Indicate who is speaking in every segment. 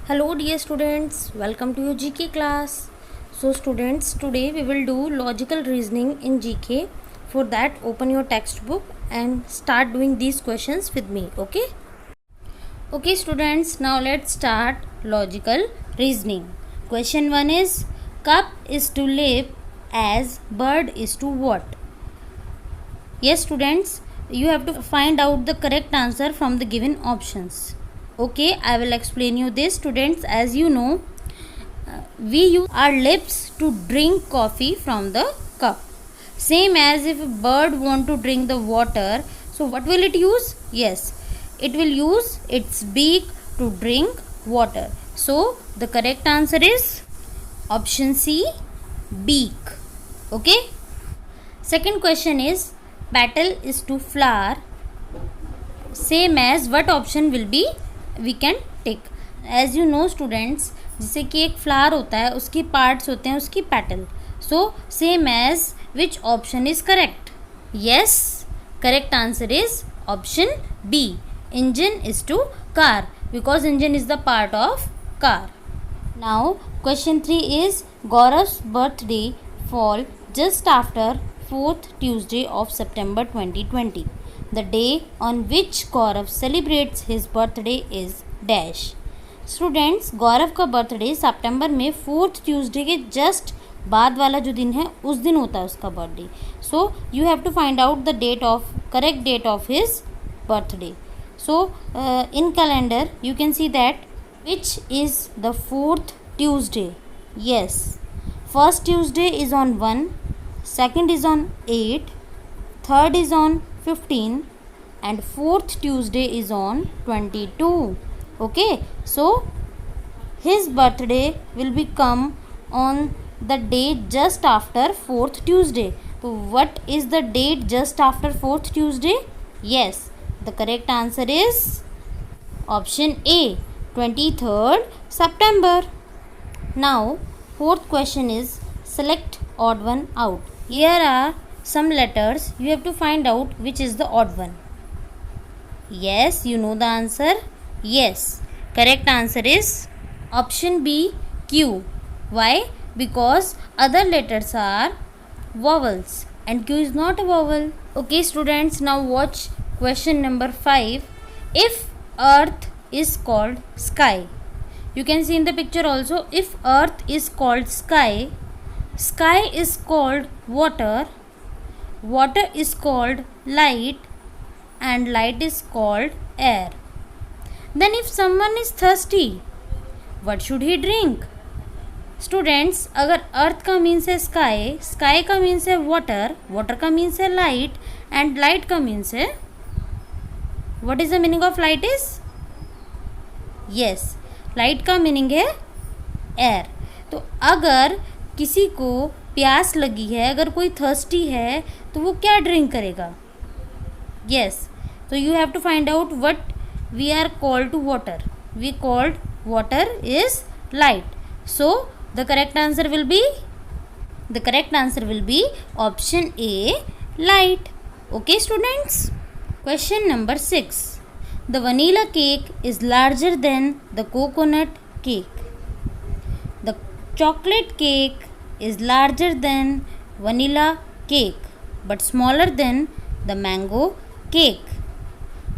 Speaker 1: Hello dear students, welcome to your GK class. So students, today we will do logical reasoning in GK. For that, open your textbook and start doing these questions with me, okay? Okay students, now let's start logical reasoning. Question 1 is, cup is to live as bird is to what? Yes students, you have to find out the correct answer from the given options. Okay, I will explain you this students. As you know, we use our lips to drink coffee from the cup. Same as if a bird want to drink the water, so what will it use? Yes, it will use its beak to drink water. So the correct answer is option C, beak. Okay. Second question is, petal is to flower. Same as what option will be, we can tick. As you know students, जैसे कि एक flower होता है, उसकी parts होते हैं उसकी petal. So same as which option is correct? Yes, correct answer is option B. Engine is to car because engine is the part of car. Now question 3 is, Gaurav's birthday fall just after 4th Tuesday of September 2020. The day on which Gaurav celebrates his birthday is dash. Students, गौरव का birthday सितंबर में 4th Tuesday के just बाद वाला जो दिन है उस दिन होता है उसका birthday. So you have to find out the date of correct date of his birthday. So in calendar you can see that which is the 4th Tuesday. Yes, first Tuesday is on 1, second is on 8, third is on 15 and fourth Tuesday is on 22. Okay, so his birthday will become on the date just after 4th Tuesday. So what is the date just after 4th Tuesday? Yes, the correct answer is option A, 23rd September. Now fourth question is, select odd one out. Here are some letters. You have to find out which is the odd one. Yes, you know the answer. Yes, correct answer is option B, Q. Why? Because other letters are vowels and Q is not a vowel. Okay students, now watch question number 5. If earth is called sky, you can see in the picture also, if earth is called sky, sky is called water, water is called light and light is called air. Then if someone is thirsty, what should he drink? Students, अगर earth का means है sky, sky का means है water, water का means है light and light का means है, what is the meaning of light is? Yes, light का मीनिंग है air. तो अगर किसी को प्यास लगी है, अगर कोई थर्स्टी है तो वो क्या ड्रिंक करेगा? यस, तो you have to find out what we are called to water. We called water is light. So the correct answer will be option A, light. Okay students. Question number 6. The vanilla cake is larger than the coconut cake. The chocolate cake is larger than vanilla cake but smaller than the mango cake.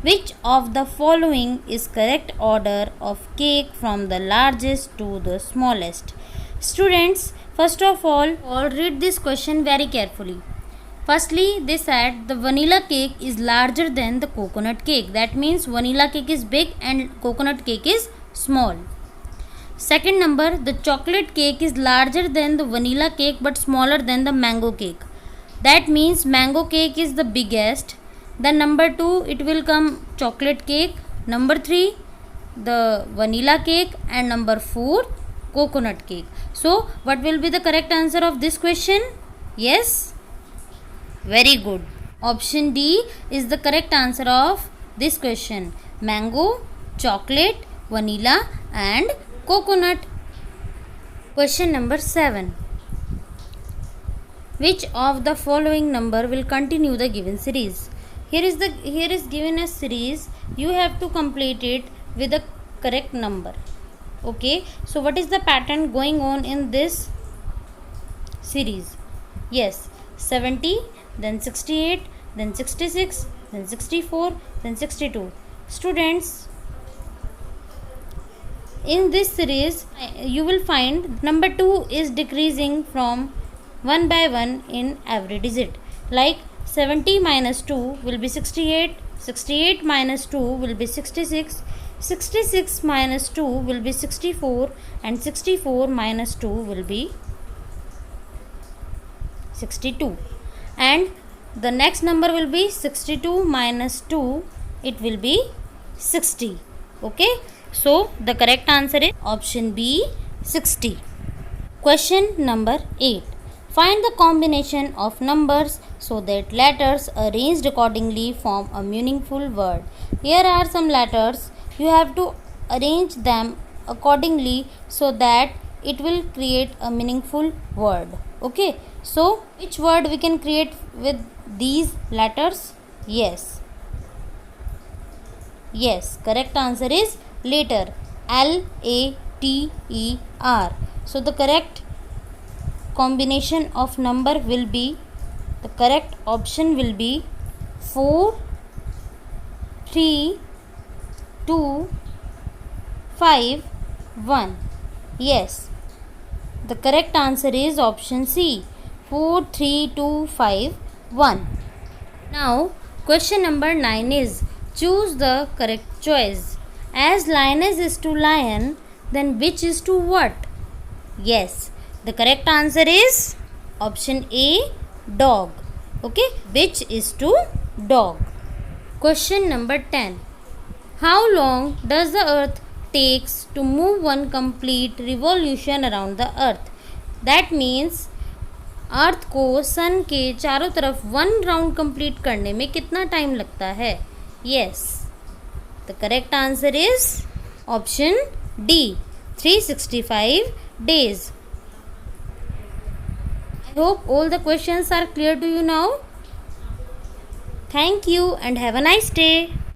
Speaker 1: Which of the following is correct order of cake from the largest to the smallest? Students, first of all read this question very carefully. Firstly, they said the vanilla cake is larger than the coconut cake. That means vanilla cake is big and coconut cake is small. Second number, the chocolate cake is larger than the vanilla cake but smaller than the mango cake. That means mango cake is the biggest. Then number 2, it will come chocolate cake. Number 3, the vanilla cake. And number 4, coconut cake. So what will be the correct answer of this question? Yes, very good. Option D is the correct answer of this question. Mango, chocolate, vanilla and coconut. Question number 7. Which of the following number will continue the given series? Here is given a series. You have to complete it with the correct number. Okay, so what is the pattern going on in this series? Yes, 70, then 68, then 66, then 64, then 62. Students, in this series you will find number 2 is decreasing from 1 by 1 in every digit. Like 70 minus 2 will be 68, 68 minus 2 will be 66, 66 minus 2 will be 64, and 64 minus 2 will be 62. And the next number will be 62 minus 2, it will be 60. Okay, so the correct answer is option B, 60. Question number 8. Find the combination of numbers so that letters arranged accordingly form a meaningful word. Here are some letters. You have to arrange them accordingly so that it will create a meaningful word. Okay, so which word we can create with these letters? Yes, correct answer is later. Later. So the correct combination of number will be, the correct option will be 4, 3, 2, 5, 1. Yes, the correct answer is option C, 4, 3, 2, 5, 1. Now question number 9 is, choose the correct choice. As lioness is to lion, then which is to what? Yes, the correct answer is option A, dog. Okay, which is to dog. Question number 10. How long does the earth takes to move one complete revolution around the earth? That means अर्थ को सन के चारों तरफ 1 round complete करने में कितना time लगता है? Yes, the correct answer is option D, 365 days. I hope all the questions are clear to you now. Thank you and have a nice day.